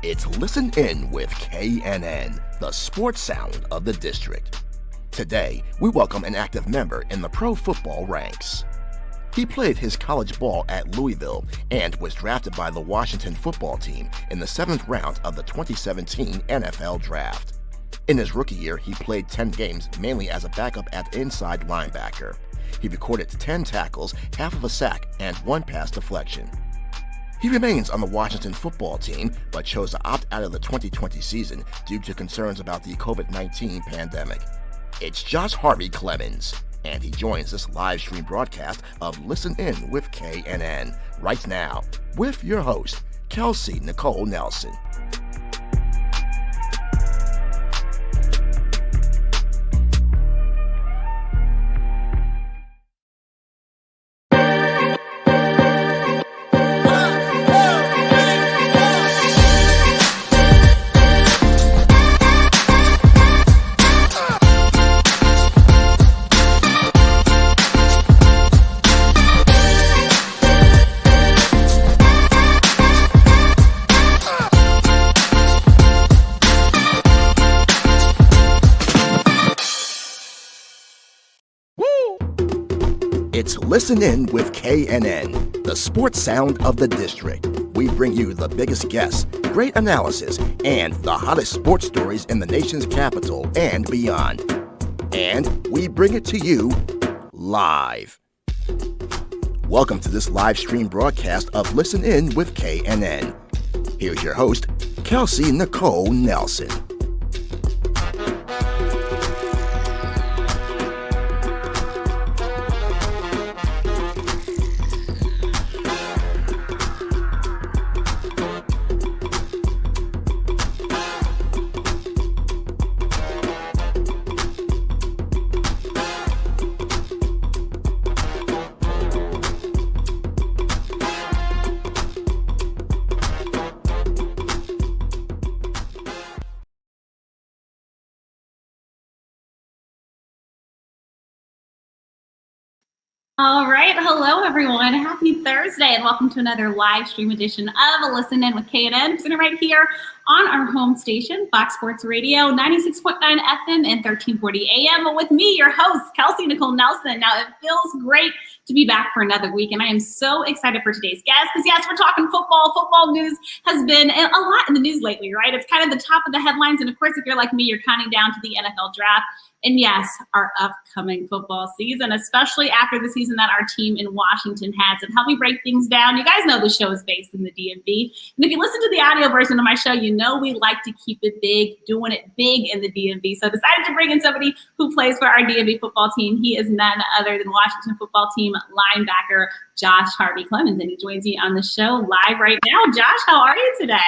It's Listen In with KNN, the sports sound of the district. Today, we welcome an active member in the pro football ranks. He played his college ball at Louisville and was drafted by the Washington football team in the 7th round of the 2017 NFL Draft. In his rookie year, he played 10 games mainly as a backup at inside linebacker. He recorded 10 tackles, half of a sack, and 1 pass deflection. He remains on the Washington football team, but chose to opt out of the 2020 season due to concerns about the COVID-19 pandemic. It's Josh Harvey-Clemons, and he joins this live stream broadcast of Listen In with KNN right now with your host, Kelsey Nicole Nelson. It's Listen In with KNN, the sports sound of the district. We bring you the biggest guests, great analysis, and the hottest sports stories in the nation's capital and beyond. And we bring it to you live. Welcome to this live stream broadcast of Listen In with KNN. Here's your host, Kelsey Nicole Nelson. All right. Hello, everyone. Happy Thursday, and welcome to another live stream edition of Listen In with KNN, presented right here on our home station, Fox Sports Radio, 96.9 FM and 1340 AM. With me, your host, Kelsey Nicole Nelson. Now, it feels great to be back for another week, and I am so excited for today's guest because, yes, we're talking football. Football news has been a lot in the news lately, right? It's kind of the top of the headlines, and of course, if you're like me, you're counting down to the NFL Draft. And yes, our upcoming football season, especially after the season that our team in Washington had. So to help me break things down, you guys know the show is based in the DMV. And if you listen to the audio version of my show, you know we like to keep it big, doing it big in the DMV. So I decided to bring in somebody who plays for our DMV football team. He is none other than Washington football team linebacker Josh Harvey-Clemons. And he joins me on the show live right now. Josh, how are you today?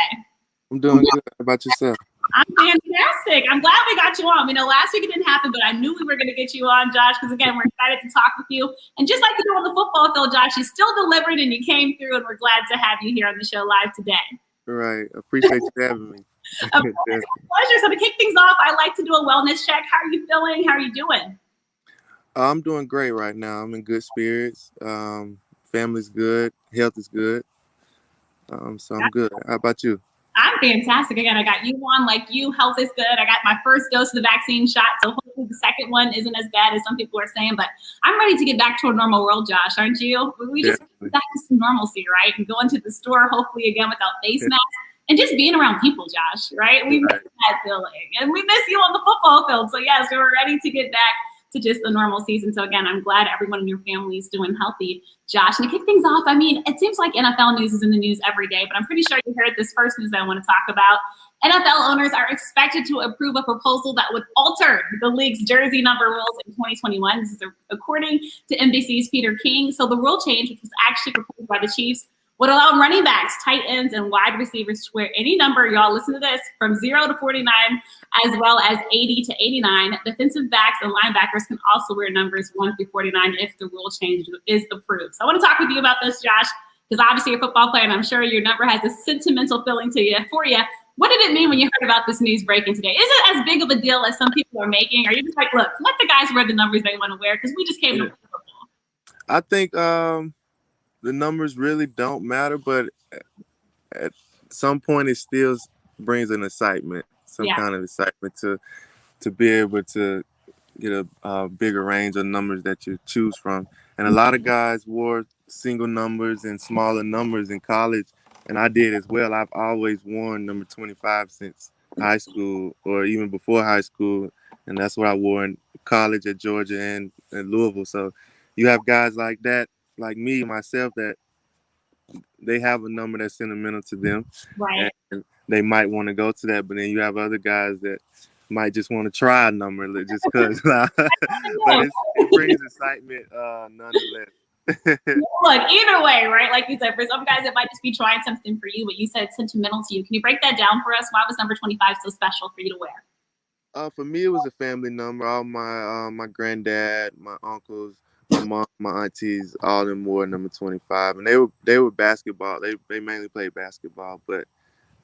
I'm doing good. How about yourself? I'm fantastic. I'm glad we got you on. You know, last week it didn't happen, but I knew we were going to get you on, Josh, because, again, we're excited to talk with you. And just like you do on the football field, Josh, you still delivered and you came through, and we're glad to have you here on the show live today. Right. Appreciate you having me. It's a pleasure. So to kick things off, I like to do a wellness check. How are you feeling? How are you doing? I'm doing great right now. I'm in good spirits. Family's good. Health is good. So I'm good. How about you? I'm fantastic. Again, I got you on like you. Health is good. I got my first dose of the vaccine shot, so hopefully the second one isn't as bad as some people are saying. But I'm ready to get back to a normal world, Josh, aren't you? We just get back to some normalcy, right? And go into the store, hopefully, again, without face masks. And just being around people, Josh, right? We miss that feeling. And we miss you on the football field. So, yes, we're ready to get back to just the normal season. So, again, I'm glad everyone in your family is doing healthy. Josh, and to kick things off, I mean, it seems like NFL news is in the news every day, but I'm pretty sure you heard this first news that I want to talk about. NFL owners are expected to approve a proposal that would alter the league's jersey number rules in 2021. This is according to NBC's Peter King. So the rule change, which was actually proposed by the Chiefs, would allow running backs, tight ends, and wide receivers to wear any number, y'all listen to this, from 0 to 49, as well as 80 to 89. Defensive backs and linebackers can also wear numbers 1 through 49 if the rule change is approved. So I want to talk with you about this, Josh, because obviously you're a football player, and I'm sure your number has a sentimental feeling for you. What did it mean when you heard about this news breaking today? Is it as big of a deal as some people are making? Are you just like, look, let the guys wear the numbers they want to wear because we just came to play football? I think the numbers really don't matter, but at some point it still brings an excitement, some Yeah. kind of excitement to be able to get a bigger range of numbers that you choose from. And a lot of guys wore single numbers and smaller numbers in college, and I did as well. I've always worn number 25 since high school or even before high school, and that's what I wore in college at Georgia and Louisville. So you have guys like that, like me, myself, that they have a number that's sentimental to them, Right. and they might want to go to that. But then you have other guys that might just want to try a number just because. But it brings excitement nonetheless. Look, either way, right? Like you said, for some guys, it might just be trying something for you, but you said it's sentimental to you. Can you break that down for us? Why was number 25 so special for you to wear? For me, it was a family number. All my granddad, my uncles, my mom, my aunties, all of them wore number 25, and they were basketball. They mainly played basketball, but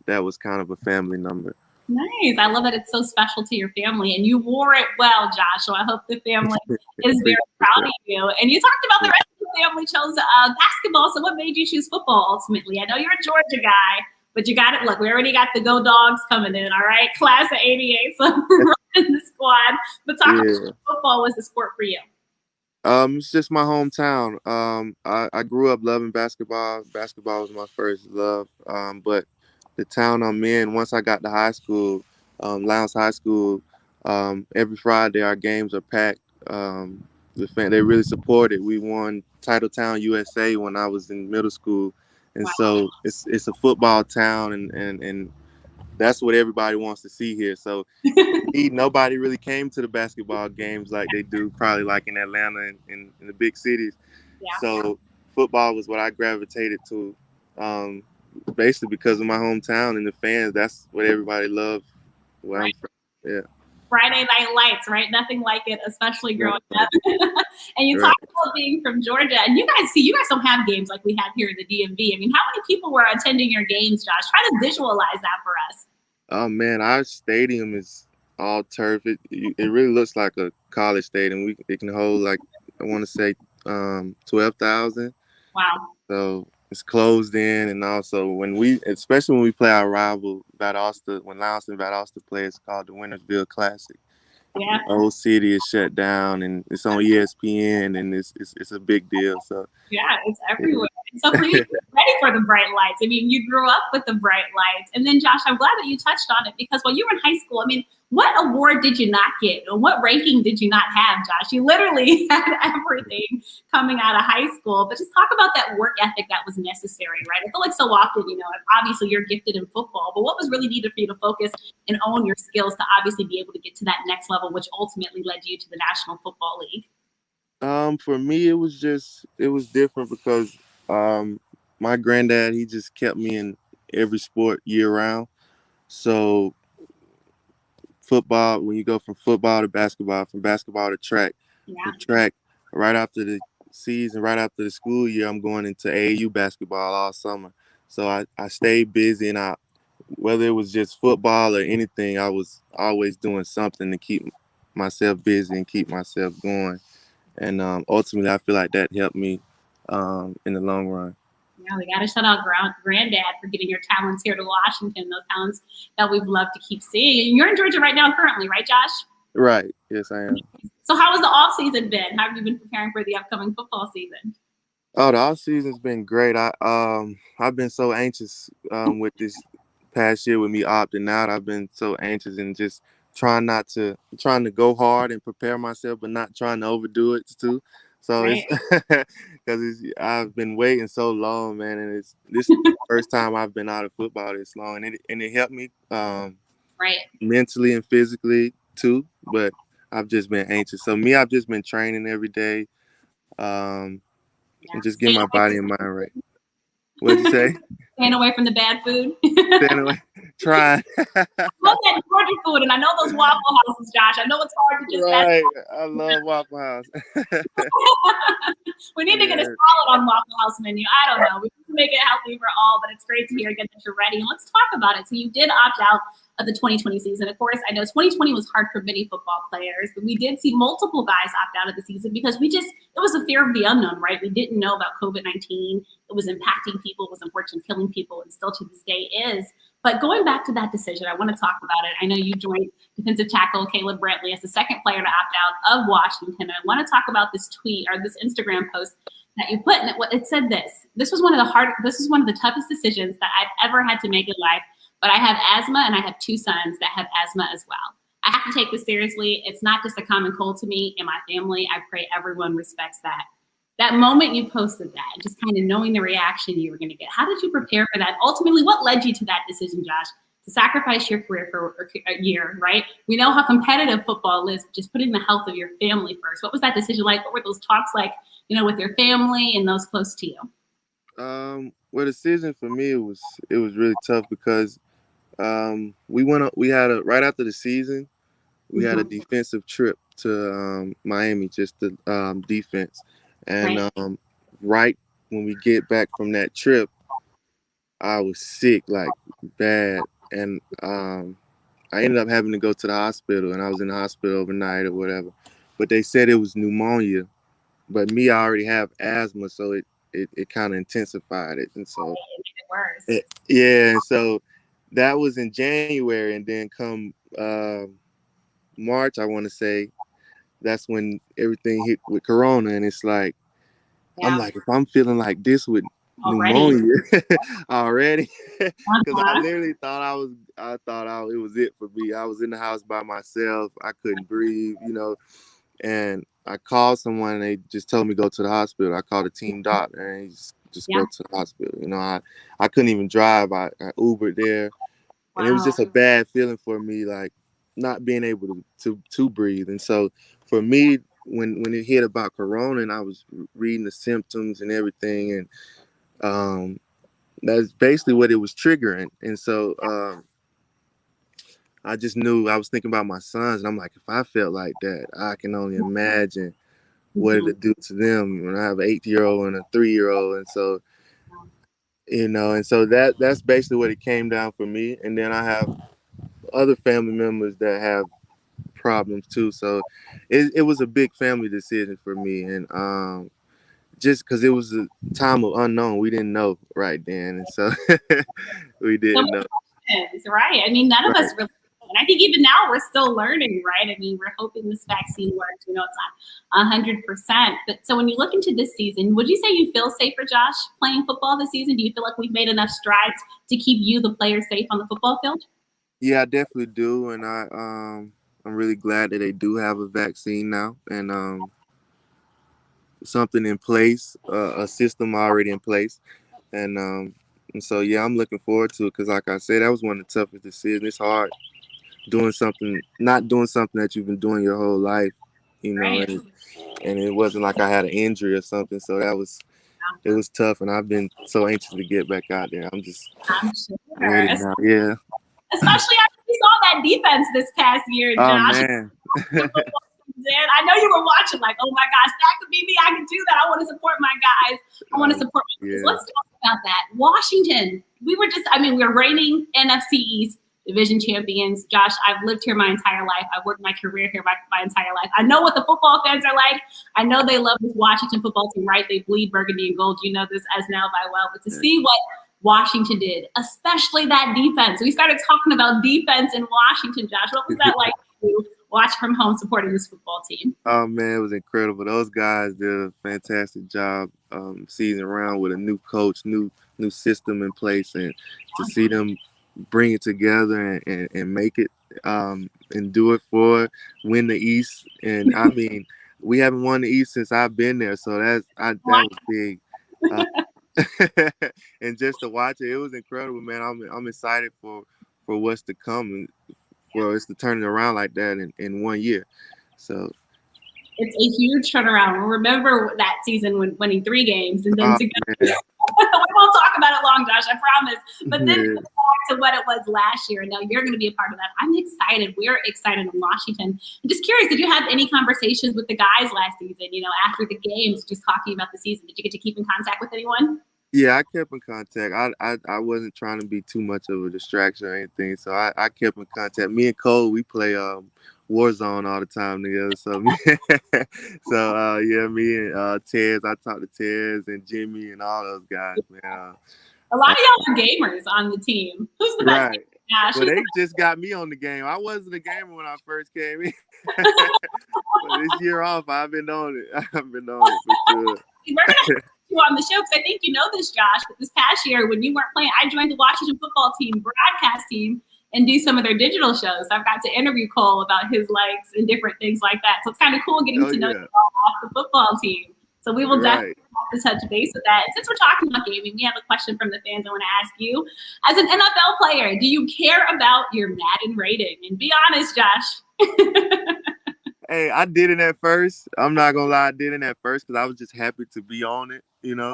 that was kind of a family number. Nice. I love that it's so special to your family, and you wore it well, Josh. So I hope the family is very proud of you. And you talked about the rest of the family chose basketball. So what made you choose football ultimately? I know you're a Georgia guy, but you got it. Look, we already got the Go Dogs coming in. All right, class of '88, so running the squad. But talk about football was the sport for you. It's just my hometown. I grew up loving basketball. Basketball was my first love. But the town I'm in, once I got to high school, Lowndes High School, every Friday our games are packed. They really support it. We won Titletown USA when I was in middle school, and so it's a football town, and that's what everybody wants to see here. So nobody really came to the basketball games like they do probably like in Atlanta and in the big cities. Yeah. So football was what I gravitated to, basically because of my hometown and the fans. That's what everybody loves where I'm from. Yeah. Friday Night Lights, right? Nothing like it, especially growing up. And you talked about being from Georgia, and you guys don't have games like we have here in the DMV. I mean, how many people were attending your games, Josh? Try to visualize that for us. Oh man, our stadium is all turf. It really looks like a college stadium. It can hold like, I want to say 12,000. Wow. So it's closed in, and also especially when we play our rival Valdosta, when Lowndes and Valdosta play, it's called the Wintersville Classic. Yeah. The whole city is shut down, and it's on ESPN, and it's a big deal. So yeah, it's everywhere. And so for you, ready for the bright lights. I mean, you grew up with the bright lights. And then, Josh, I'm glad that you touched on it, because while you were in high school, I mean, what award did you not get? Or what ranking did you not have, Josh? You literally had everything coming out of high school. But just talk about that work ethic that was necessary, right? I feel like so often, obviously you're gifted in football, but what was really needed for you to focus and own your skills to obviously be able to get to that next level, which ultimately led you to the National Football League? For me, it was different because my granddad, he just kept me in every sport year round. So football, when you go from football to basketball, from basketball to track, from track, right after the season, right after the school year, I'm going into AAU basketball all summer. So I stayed busy, and whether it was just football or anything, I was always doing something to keep myself busy and keep myself going. And ultimately, I feel like that helped me in the long run. Yeah, we got to shout out Granddad for getting your talents here to Washington, those talents that we've loved to keep seeing. And you're in Georgia right now currently, right, Josh? Right. Yes, I am. So how has the offseason been? How have you been preparing for the upcoming football season? Oh, the offseason's been great. I've been so anxious with this past year with me opting out. I've been so anxious and just trying to go hard and prepare myself, but not trying to overdo it too. So right. It's because I've been waiting so long, man, and this is the first time I've been out of football this long, and it helped me right. mentally and physically too. But I've just been anxious. So I've just been training every day, and just get my body and mind right. What'd you say? Staying away from the bad food. Staying away. Trying. I love that Georgia food, and I know those Waffle Houses, Josh. I know it's hard to just. Right. I love Waffle House. We need to get a solid on Waffle House menu. I don't know. We can make it healthy for all, but it's great to hear again that you're ready. And let's talk about it. So you did opt out of the 2020 season. Of course, I know 2020 was hard for many football players, but we did see multiple guys opt out of the season because it was a fear of the unknown, right? We didn't know about COVID-19. It was impacting people, it was unfortunately killing people, and still to this day is. But going back to that decision, I want to talk about it. I know you joined defensive tackle Caleb Brantley as the second player to opt out of Washington. I want to talk about this tweet or this Instagram post that you put, and it said this. This was one of the toughest decisions that I've ever had to make in life. But I have asthma, and I have 2 sons that have asthma as well. I have to take this seriously. It's not just a common cold to me and my family. I pray everyone respects that. That moment you posted that, just kind of knowing the reaction you were going to get, how did you prepare for that? Ultimately, what led you to that decision, Josh, to sacrifice your career for a year, right? We know how competitive football is, just putting the health of your family first. What was that decision like? What were those talks like, with your family and those close to you? Well, the decision for me, it was really tough because we had right after the season, we had a defensive trip to Miami, just the defense. And right when we get back from that trip, I was sick, like bad. And I ended up having to go to the hospital, and I was in the hospital overnight or whatever. But they said it was pneumonia. But me, I already have asthma, so it kind of intensified it. And so and so that was in January, and then come March, I want to say, that's when everything hit with Corona, and it's like, I'm like, if I'm feeling like this with pneumonia already, because I literally thought it was it for me. I was in the house by myself. I couldn't breathe, and I called someone, and they just told me go to the hospital. I called a team doctor, and he just go to the hospital. I couldn't even drive. I Ubered there, and it was just a bad feeling for me, like not being able to breathe. And so for me, when it hit about Corona, and I was reading the symptoms and everything, and that's basically what it was triggering. And so I just knew, I was thinking about my sons, and I'm like, if I felt like that, I can only imagine what it would do to them when I have an 8-year-old and a 3-year-old. And so, and so that's basically what it came down for me. And then I have other family members that have problems too. So it was a big family decision for me. And just because it was a time of unknown, we didn't know right then. And so we didn't know. Right. I mean, none of us really. And I think even now we're still learning, right? I mean, we're hoping this vaccine works. It's not 100%. But so when you look into this season, would you say you feel safer, Josh, playing football this season? Do you feel like we've made enough strides to keep you, the player, safe on the football field? Yeah, I definitely do. And I'm really glad that they do have a vaccine now, and something in place, a system already in place. And so, yeah, I'm looking forward to it because, like I said, that was one of the toughest decisions. It's hard not doing something that you've been doing your whole life, Right. and it wasn't like I had an injury or something. So it was tough, and I've been so anxious to get back out there. I'm sure. ready now. Yeah. Especially after we saw that defense this past year, Josh. Oh, man. I know you were watching like, oh my gosh, that could be me. I can do that. I want to support my guys. I want to support my guys. Let's talk about that. Washington, we were reigning NFC East division champions. Josh, I've lived here my entire life. I've worked my career here my entire life. I know what the football fans are like. I know they love this Washington football team, right? They bleed burgundy and gold. You know this as now by well. But to see what Washington did, especially that defense. We started talking about defense in Washington, Josh. What was that like to watch from home supporting this football team? Oh, man, it was incredible. Those guys did a fantastic job season around with a new coach, new system in place, and to see them bring it together and make it and do it win the East. And I mean, we haven't won the East since I've been there, so that was big. And just to watch it was incredible, man. I'm excited for what's to come and for us to turn it around like that in 1 year. So it's a huge turnaround. Remember that season when winning 3 games and then we won't talk about it long, Josh, I promise. But then back to what it was last year. Now you're going to be a part of that. I'm excited. We're excited in Washington. I'm just curious, did you have any conversations with the guys last season, after the games, just talking about the season? Did you get to keep in contact with anyone? Yeah, I kept in contact. I wasn't trying to be too much of a distraction or anything, so I kept in contact. Me and Cole, we play Warzone all the time together. So yeah, me and Tez, I talked to Tez and Jimmy and all those guys, man. A lot of y'all are gamers on the team. Who's the best? Right. Josh? Well, they just got me on the game. I wasn't a gamer when I first came in. But this year off, I've been on it. I've been on it for sure. We're gonna have you on the show because I think you know this, Josh. But this past year, when you weren't playing, I joined the Washington football team broadcast team and do some of their digital shows. I've got to interview Cole about his likes and different things like that. So it's kind of cool getting to know you all off the football team. So we will definitely have to touch base with that. And since we're talking about gaming, we have a question from the fans I want to ask you. As an NFL player, do you care about your Madden rating? And be honest, Josh. Hey, I did it at first. I'm not gonna lie, I did it at first because I was just happy to be on it, you know.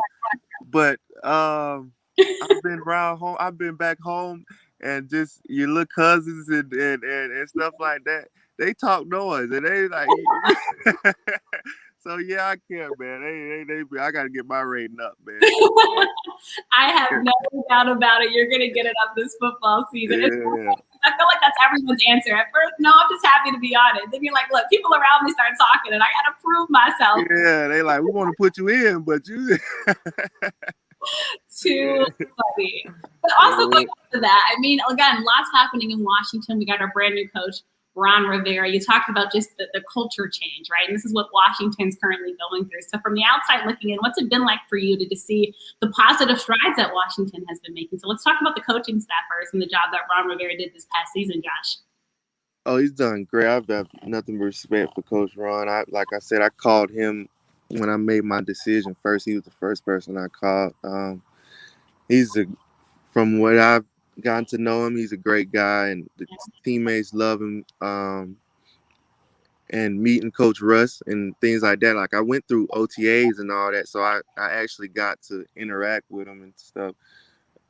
But I've been around home. I've been back home, and just your little cousins and stuff like that. They talk noise, and they like. So yeah, I care, man. They I gotta get my rating up, man. I have no doubt about it. You're gonna get it up this football season. Yeah. I feel like that's everyone's answer. At first, no, I'm just happy to be on it. Then you're like, look, people around me start talking, and I gotta prove myself. Yeah, they like, we want to put you in, but you. Too funny. But also going to that, I mean, again, lots happening in Washington. We got our brand new coach, Ron Rivera. You talked about just the culture change, right? And this is what Washington's currently going through. So from the outside looking in, what's it been like for you to see the positive strides that Washington has been making? So let's talk about the coaching staff first and the job that Ron Rivera did this past season, Josh. Oh, he's done great. I've got nothing but respect for Coach Ron. Like I said, I called him when I made my decision first. He was the first person I called. From what I've gotten to know him, he's a great guy, and the teammates love him. And meeting Coach Russ and things like that. Like I went through OTAs and all that, so I actually got to interact with them and stuff.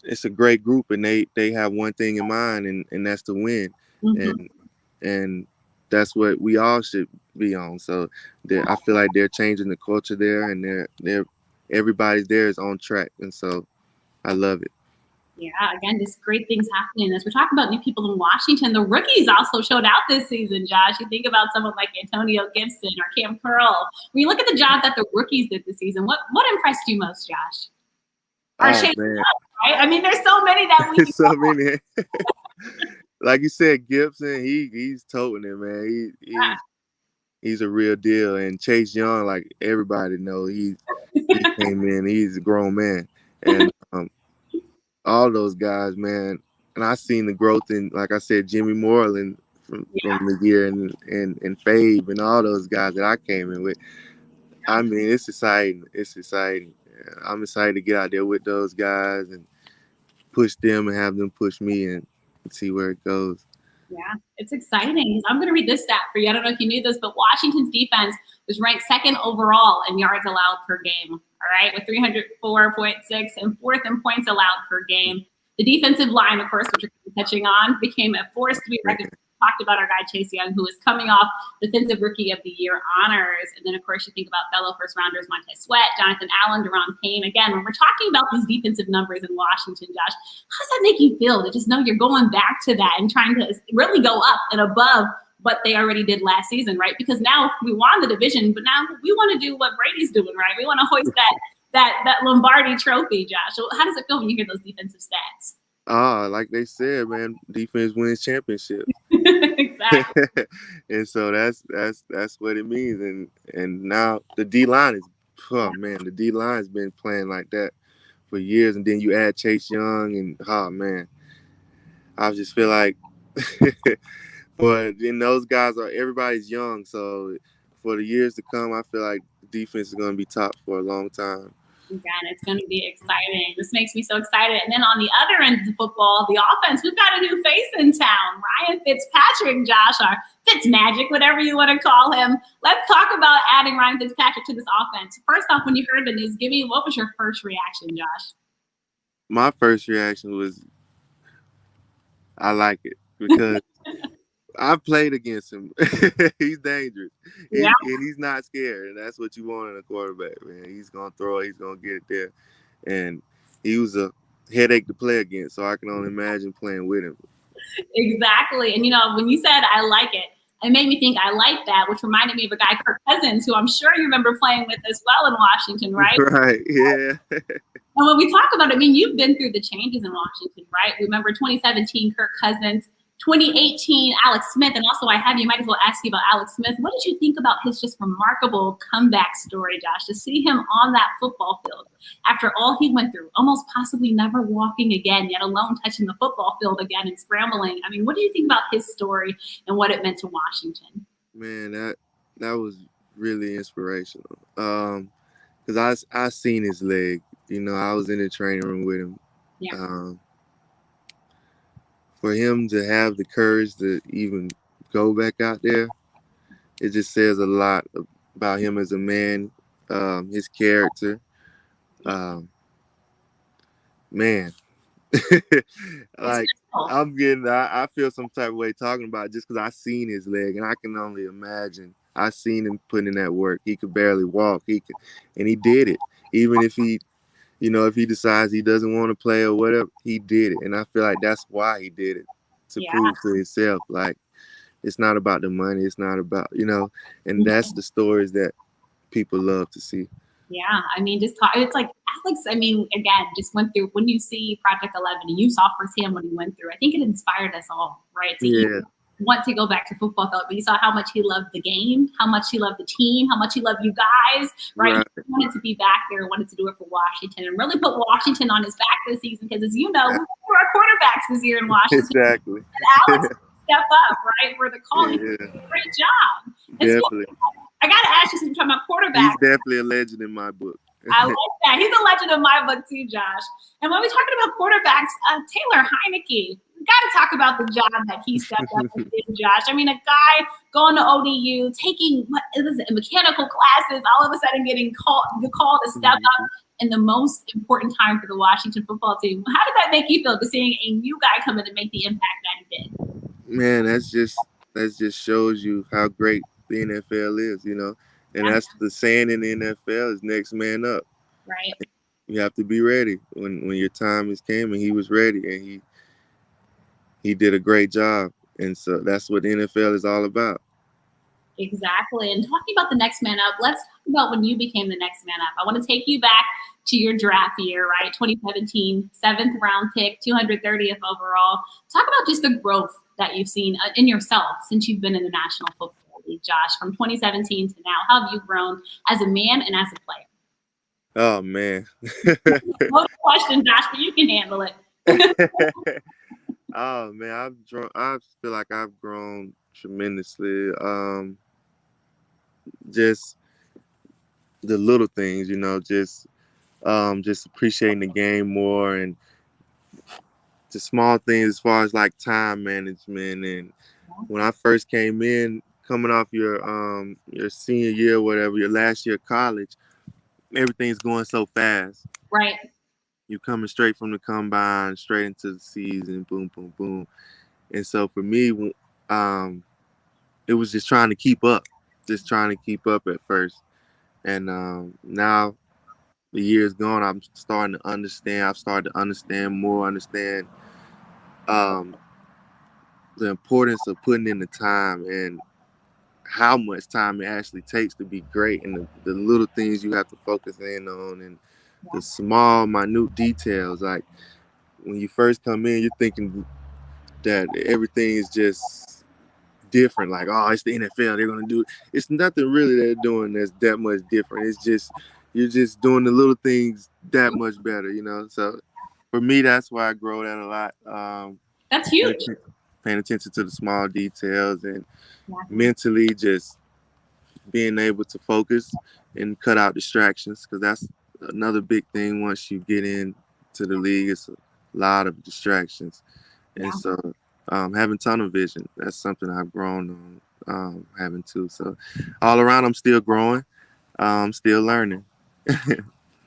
It's a great group, and they have one thing in mind, and that's to win. Mm-hmm. And that's what we all should be on. So I feel like they're changing the culture there, and they're everybody's there is on track, and so I love it. Yeah, again, just great things happening. As we're talking about new people in Washington, the rookies also showed out this season, Josh. You think about someone like Antonio Gibson or Cam Curl. When you look at the job that the rookies did this season, what impressed you most, Josh? Man. Right? I mean, there's so many that we so many. Like you said, Gibson, he's toting it, man. He's a real deal. And Chase Young, like everybody knows, he came in. He's a grown man, and all those guys, man. And I seen the growth in, like I said, Jimmy Moreland from the year and Fabe and all those guys that I came in with. I mean, it's exciting. It's exciting. I'm excited to get out there with those guys and push them and have them push me and see where it goes. Yeah, it's exciting. I'm going to read this stat for you. I don't know if you knew this, but Washington's defense was ranked second overall in yards allowed per game. All right, with 304.6 and fourth in points allowed per game. The defensive line, of course, which we're touching on, became a force to be reckoned with. Talked about our guy Chase Young, who is coming off Defensive Rookie of the Year honors. And then, of course, you think about fellow first-rounders Montez Sweat, Jonathan Allen, Deron Payne. Again, when we're talking about these defensive numbers in Washington, Josh, how does that make you feel to just know you're going back to that and trying to really go up and above what they already did last season, right? Because now we won the division, but now we want to do what Brady's doing, right? We want to hoist that Lombardi trophy, Josh. So how does it feel when you hear those defensive stats? Like they said, man, defense wins championships. Exactly. And so that's what it means. And now the D-line the D-line's been playing like that for years. And then you add Chase Young and I just feel like those guys everybody's young. So for the years to come, I feel like defense is going to be top for a long time. Again, it's going to be exciting. This makes me so excited. And then on the other end of the football, the offense, we've got a new face in town, Ryan Fitzpatrick, Josh, or Fitzmagic, whatever you want to call him. Let's talk about adding Ryan Fitzpatrick to this offense. First off, when you heard the news, what was your first reaction, Josh? My first reaction was, I like it because I've played against him. He's dangerous. And he's not scared. And that's what you want in a quarterback, man. He's going to throw it. He's going to get it there. And he was a headache to play against. So I can only imagine playing with him. Exactly. And, you know, when you said I like it, it made me think I like that, which reminded me of a guy, Kirk Cousins, who I'm sure you remember playing with as well in Washington, right? Right. Yeah. And when we talk about it, I mean, you've been through the changes in Washington, right? Remember 2017, Kirk Cousins, 2018, Alex Smith, and also I might as well ask you about Alex Smith. What did you think about his just remarkable comeback story, Josh? To see him on that football field after all he went through, almost possibly never walking again, yet alone touching the football field again and scrambling. I mean, what do you think about his story and what it meant to Washington? Man, that was really inspirational. Because I seen his leg. You know, I was in the training room with him. Yeah. For him to have the courage to even go back out there, it just says a lot about him as a man, his character. Man, like I feel some type of way talking about it just because I seen his leg, and I can only imagine. I seen him putting in that work. He could barely walk. And he did it. Even if he, you know, if he decides he doesn't want to play or whatever, he did it. And I feel like that's why he did it, to prove to himself. Like, it's not about the money. It's not about, you know, and that's the stories that people love to see. Yeah, I mean, it's like Alex, I mean, again, just went through, when you see Project 11 and you saw firsthand what he went through, I think it inspired us all, right? To want to go back to football field, but you saw how much he loved the game, how much he loved the team, how much he loved you guys, right? He wanted to be back there, wanted to do it for Washington, and really put Washington on his back this season, because as you know, we were our quarterbacks this year in Washington. Exactly. And Alex step up, right, for the call. He did a great job. Definitely. I got to ask you, since you're talking about quarterbacks. He's definitely a legend in my book. I like that. He's a legend in my book too, Josh. And when we're talking about quarterbacks, Taylor Heineke, we got to talk about the job that he stepped up and did, Josh. I mean, a guy going to ODU, taking mechanical classes, all of a sudden getting the call to step up in the most important time for the Washington football team. How did that make you feel, to seeing a new guy come in and make the impact that he did? Man, that just shows you how great the NFL is, you know. And that's the saying in the NFL is next man up. Right. You have to be ready when your time is came, and he was ready, and he did a great job. And so that's what the NFL is all about. Exactly. And talking about the next man up, let's talk about when you became the next man up. I want to take you back to your draft year, right? 2017, 7th round pick, 230th overall. Talk about just the growth that you've seen in yourself since you've been in the National Football League, Josh, from 2017 to now. How have you grown as a man and as a player? Oh, man. No question, Josh, but you can handle it. Oh, man, I feel like I've grown tremendously. Just the little things, you know, just appreciating the game more, and the small things as far as like time management. And when I first came in, coming off your senior year or whatever, your last year of college, everything's going so fast. Right. You're coming straight from the combine, straight into the season, boom, boom, boom. And so for me, it was just trying to keep up at first. And now the year's gone, I'm starting to understand. I've started to understand the importance of putting in the time and how much time it actually takes to be great, and the little things you have to focus in on, and the small, minute details. Like when you first come in, you're thinking that everything is just different. Like, oh, it's the NFL, they're gonna do it. It's nothing really they're doing that's that much different. It's just you're just doing the little things that much better, you know. So for me, that's why I grow that a lot. That's huge. Paying attention to the small details, and mentally just being able to focus and cut out distractions, because that's another big thing once you get into the league. It's a lot of distractions. And so having tunnel vision, that's something I've grown on having too. So all around, I'm still growing, still learning.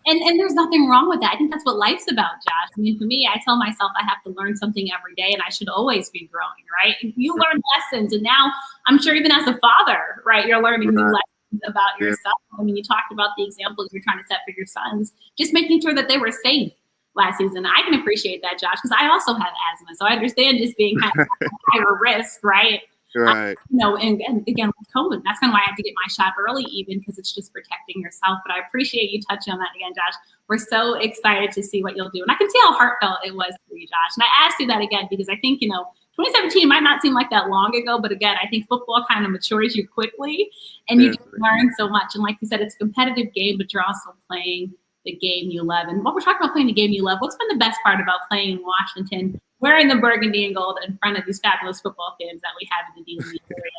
And there's nothing wrong with that. I think that's what life's about, Josh. I mean, for me, I tell myself I have to learn something every day, and I should always be growing, right? You learn lessons, and now I'm sure even as a father, right, you're learning new lessons about yourself. I mean, you talked about the examples you're trying to set for your sons, just making sure that they were safe, last season. I can appreciate that, Josh, because I also have asthma. So I understand just being kind of higher risk, right? Right. And again, with COVID, that's kind of why I have to get my shot early, even because it's just protecting yourself. But I appreciate you touching on that again, Josh. We're so excited to see what you'll do. And I can see how heartfelt it was for you, Josh. And I asked you that again because I think, 2017 might not seem like that long ago, but again, I think football kind of matures you quickly and you just learn so much. And like you said, it's a competitive game, but you're also playing the game you love. And what we're talking about playing the game you love, what's been the best part about playing in Washington, wearing the burgundy and gold in front of these fabulous football fans that we have in the DMV area?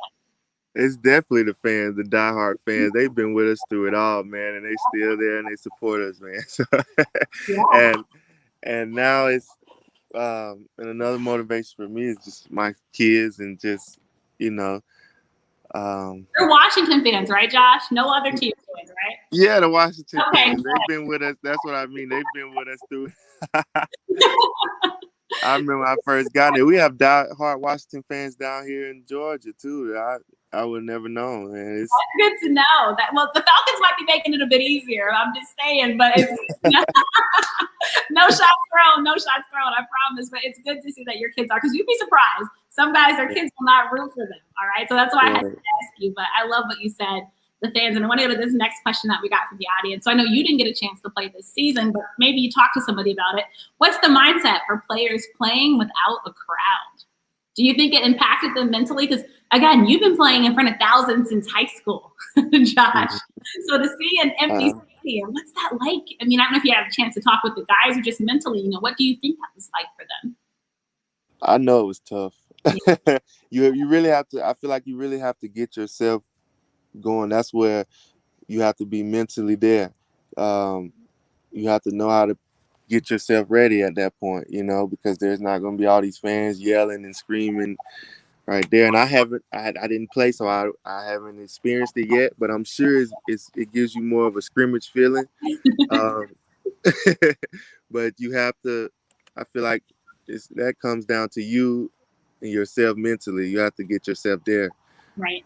It's definitely the fans, the diehard fans. They've been with us through it all, man, and they still there and they support us, man. So, and now it's and another motivation for me is just my kids and just You're Washington fans, right, Josh? No other team fans, right? Yeah, the Washington fans. They've been with us. That's what I mean. They've been with us through. I remember when I first got there. We have diehard Washington fans down here in Georgia too. I would never know, man. It's good to know that. Well, the Falcons might be making it a bit easier. I'm just saying, but it's no shots thrown, I promise. But it's good to see that your kids are, because you'd be surprised. Some guys, their kids will not root for them. All right, so that's why I had to ask you. But I love what you said, the fans, and I want to go to this next question that we got from the audience. So I know you didn't get a chance to play this season, but maybe you talked to somebody about it. What's the mindset for players playing without a crowd? Do you think it impacted them mentally? Because again, you've been playing in front of thousands since high school, Josh. So to see an empty stadium, what's that like? I mean, I don't know if you had a chance to talk with the guys or just mentally, what do you think that was like for them? I know it was tough. You really have to, I feel like you really have to get yourself going. That's where you have to be mentally there. You have to know how to get yourself ready at that point, because there's not going to be all these fans yelling and screaming right there. And I didn't play, so I haven't experienced it yet, but I'm sure it gives you more of a scrimmage feeling. But you have to, I feel like that comes down to you and yourself mentally. You have to get yourself there. Right.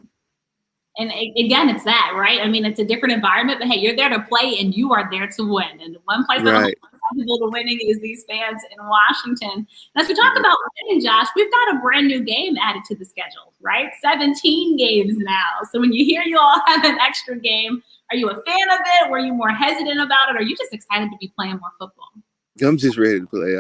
And again, it's that, right? I mean, it's a different environment, but hey, you're there to play and you are there to win. And one place that's responsible to winning is these fans in Washington. And as we talk about winning, Josh, we've got a brand new game added to the schedule, right? 17 games now. So when you hear you all have an extra game, are you a fan of it? Were you more hesitant about it? Or are you just excited to be playing more football? I'm just ready to play.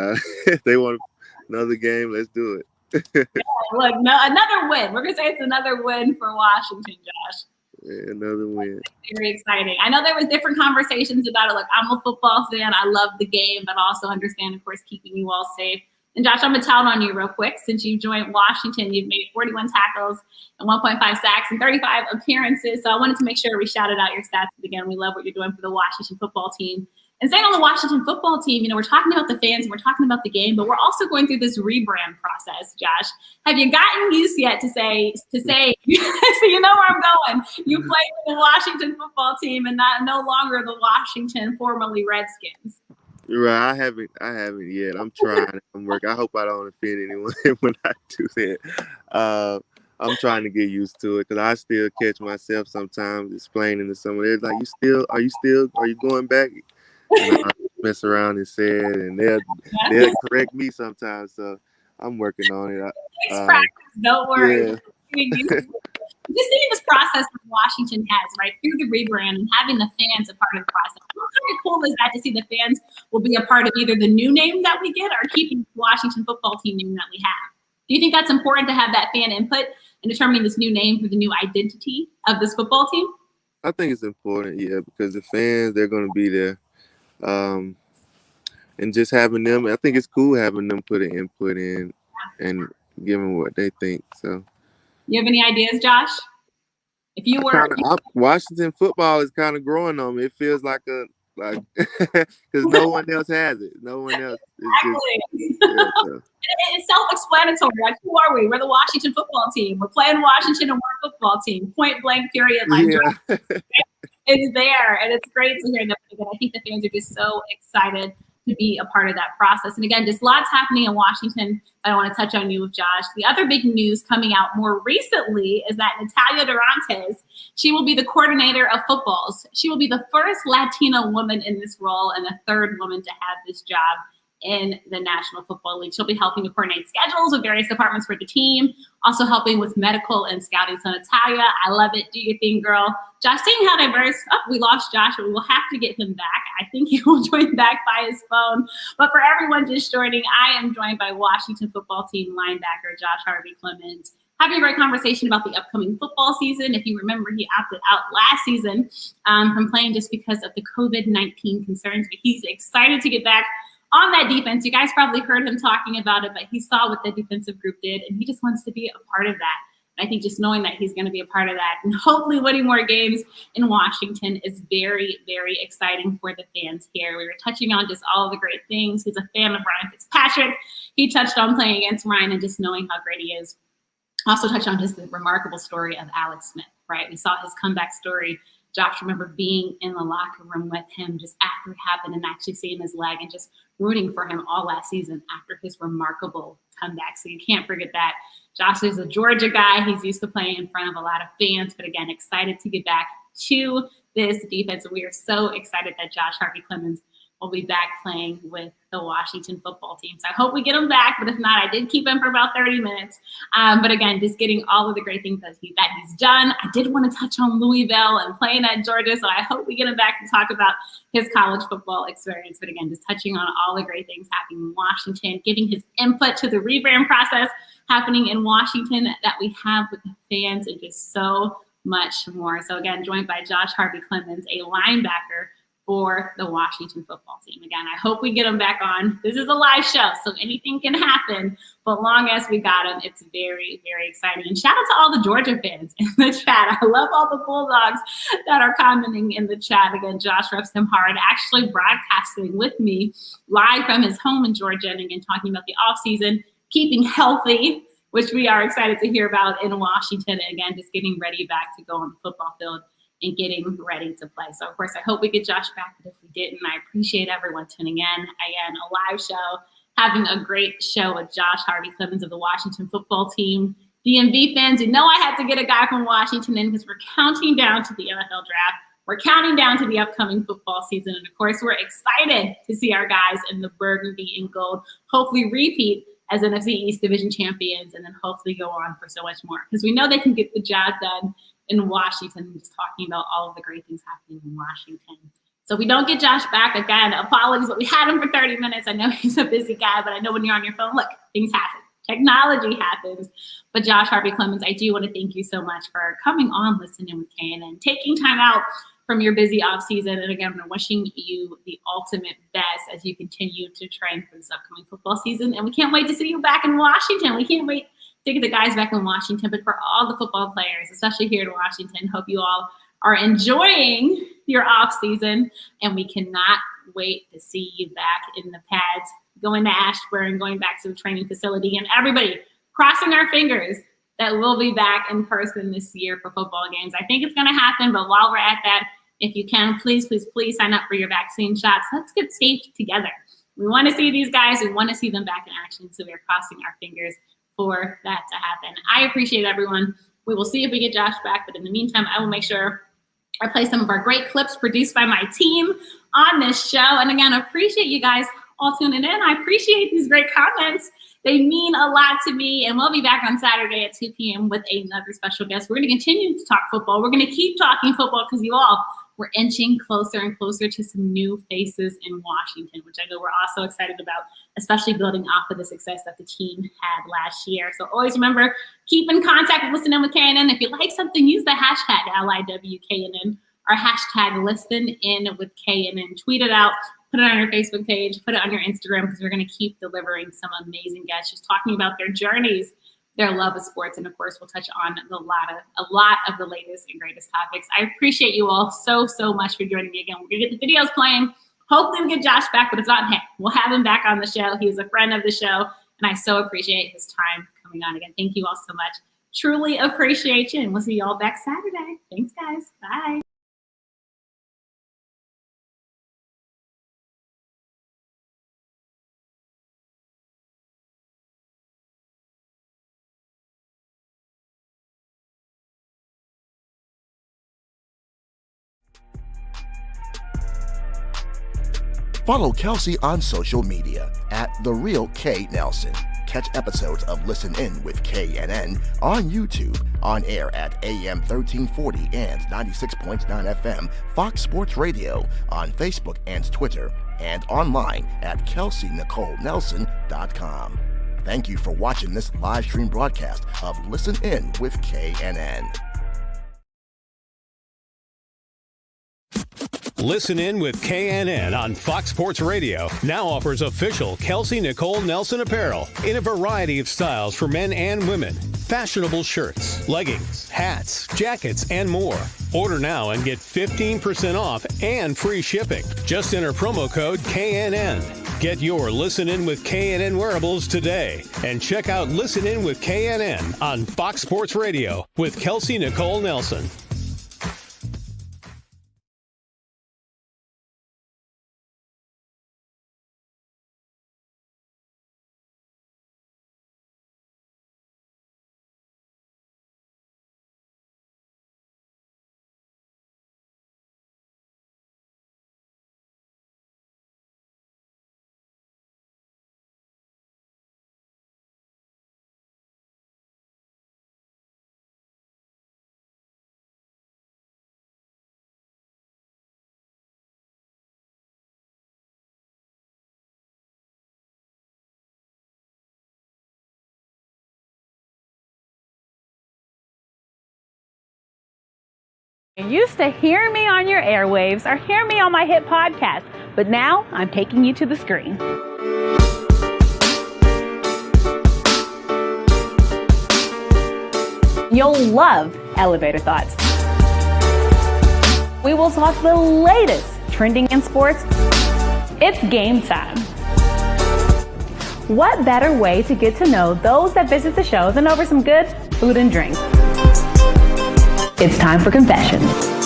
If they want another game, let's do it. Look, another win. We're going to say it's another win for Washington, Josh. Yeah, another win. Very exciting. I know there was different conversations about it. Look, I'm a football fan. I love the game, but also understand, of course, keeping you all safe. And Josh, I'm going to tout on you real quick. Since you joined Washington, you've made 41 tackles and 1.5 sacks and 35 appearances. So I wanted to make sure we shouted out your stats. But again, we love what you're doing for the Washington football team. And staying on the Washington football team, we're talking about the fans and we're talking about the game, but we're also going through this rebrand process, Josh. Have you gotten used yet to say, so you know where I'm going? You play for the Washington football team and no longer the Washington, formerly Redskins. Right, I haven't yet. I'm trying. I'm working. I hope I don't offend anyone when I do that. I'm trying to get used to it because I still catch myself sometimes explaining to someone. They're like, are you going back? And I mess around and say it, and they'll correct me sometimes. So I'm working on it. It's practice. Don't worry. Yeah. Just seeing this process that Washington has, right, through the rebrand and having the fans a part of the process. How kind of cool is that to see the fans will be a part of either the new name that we get or keeping the Washington football team name that we have? Do you think that's important to have that fan input in determining this new name for the new identity of this football team? I think it's important, yeah, because the fans, they're going to be there. And just having them, I think it's cool having them put an input in and give them what they think. So, you have any ideas, Josh? If you were Washington football is kind of growing on me. It feels like because no one else has it. No one else. It's self-explanatory. Like, who are we? We're the Washington football team. We're playing Washington and we're a football team. Point blank, period. It's there, and it's great to hear that. Again, I think the fans are just so excited to be a part of that process. And again, just lots happening in Washington that I want to touch on you with, Josh. The other big news coming out more recently is that Natalia Durantes, she will be the coordinator of footballs. She will be the first Latina woman in this role and the third woman to have this job in the National Football League. She'll be helping to coordinate schedules with various departments for the team, also helping with medical and scouting. So Natalia, I love it. Do your thing, girl. Josh, seeing how diverse, we lost Josh, but we will have to get him back. I think he will join back by his phone. But for everyone just joining, I am joined by Washington football team linebacker Josh Harvey-Clemons, having a great conversation about the upcoming football season. If you remember, he opted out last season from playing just because of the COVID-19 concerns, but he's excited to get back on that defense. You guys probably heard him talking about it, but he saw what the defensive group did, and he just wants to be a part of that. And I think just knowing that he's going to be a part of that and hopefully winning more games in Washington is very, very exciting for the fans here. We were touching on just all the great things. He's a fan of Ryan Fitzpatrick. He touched on playing against Ryan and just knowing how great he is. Also touched on just the remarkable story of Alex Smith, right? We saw his comeback story. Josh remember being in the locker room with him just after it happened and actually seeing his leg and just rooting for him all last season after his remarkable comeback. So you can't forget that. Josh is a Georgia guy. He's used to playing in front of a lot of fans, but again, excited to get back to this defense. We are so excited that Josh Harvey-Clemons will be back playing with the Washington football team. So I hope we get him back, but if not, I did keep him for about 30 minutes. But again, just getting all of the great things that he's done. I did want to touch on Louisville and playing at Georgia, so I hope we get him back to talk about his college football experience. But again, just touching on all the great things happening in Washington, giving his input to the rebrand process happening in Washington that we have with the fans, and just so much more. So again, joined by Josh Harvey-Clemons, a linebacker for the Washington football team. Again, I hope we get him back on. This is a live show, so anything can happen. But long as we got him, it's very, very exciting. And shout out to all the Georgia fans in the chat. I love all the Bulldogs that are commenting in the chat. Again, Josh reps them hard, actually broadcasting with me live from his home in Georgia. And again, talking about the offseason, keeping healthy, which we are excited to hear about in Washington. And again, just getting ready back to go on the football field and getting ready to play. So, of course, I hope we get Josh back, but if we didn't, I appreciate everyone tuning in. Again, a live show, having a great show with Josh Harvey-Clemons of the Washington football team. DMV fans, you know I had to get a guy from Washington in because we're counting down to the NFL draft. We're counting down to the upcoming football season. And, of course, we're excited to see our guys in the burgundy and gold hopefully repeat as NFC East division champions, and then hopefully go on for so much more, because we know they can get the job done in Washington. Just talking about all of the great things happening in Washington. So if we don't get Josh back, again, apologies, but we had him for 30 minutes. I know he's a busy guy, but I know when you're on your phone, look, things happen. Technology happens. But Josh Harvey-Clemons, I do want to thank you so much for coming on Listening with KNN, taking time out from your busy off season. And again, I'm wishing you the ultimate best as you continue to train for this upcoming football season. And we can't wait to see you back in Washington. We can't wait to get the guys back in Washington. But for all the football players, especially here in Washington, hope you all are enjoying your off season. And we cannot wait to see you back in the pads, going to Ashburn, going back to the training facility, and everybody crossing our fingers that we'll be back in person this year for football games. I think it's going to happen, but while we're at that, if you can, please, please, please sign up for your vaccine shots. Let's get safe together. We want to see these guys. We want to see them back in action, so we're crossing our fingers for that to happen. I appreciate everyone. We will see if we get Josh back, but in the meantime, I will make sure I play some of our great clips produced by my team on this show. And again, I appreciate you guys all tuning in. I appreciate these great comments. They mean a lot to me. And we'll be back on Saturday at 2 p.m. with another special guest. We're going to continue to talk football. We're going to keep talking football because you all were inching closer and closer to some new faces in Washington, which I know we're also excited about, especially building off of the success that the team had last year. So always remember, keep in contact with Listening with KNN. If you like something, use the hashtag LIWKNN or hashtag Listen In with KNN. Tweet it out. Put it on your Facebook page, put it on your Instagram, because we're going to keep delivering some amazing guests just talking about their journeys, their love of sports, and of course, we'll touch on a lot of the latest and greatest topics. I appreciate you all so, so much for joining me again. We're going to get the videos playing. Hopefully we get Josh back, but if not, hey, we'll have him back on the show. He's a friend of the show, and I so appreciate his time coming on again. Thank you all so much. Truly appreciate you, and we'll see you all back Saturday. Thanks, guys. Bye. Follow Kelsey on social media at The Real K Nelson. Catch episodes of Listen In with KNN on YouTube, on air at AM 1340 and 96.9 FM, Fox Sports Radio, on Facebook and Twitter, and online at KelseyNicoleNelson.com. Thank you for watching this live stream broadcast of Listen In with KNN. Listen In with KNN on Fox Sports Radio now offers official Kelsey Nicole Nelson apparel in a variety of styles for men and women. Fashionable shirts, leggings, hats, jackets, and more. Order now and get 15% off and free shipping. Just enter promo code KNN. Get your Listen In with KNN wearables today. And check out Listen In with KNN on Fox Sports Radio with Kelsey Nicole Nelson. You used to hear me on your airwaves or hear me on my hit podcast, but now I'm taking you to the screen. You'll love Elevator Thoughts. We will talk the latest trending in sports. It's game time. What better way to get to know those that visit the show than over some good food and drink? It's time for confessions.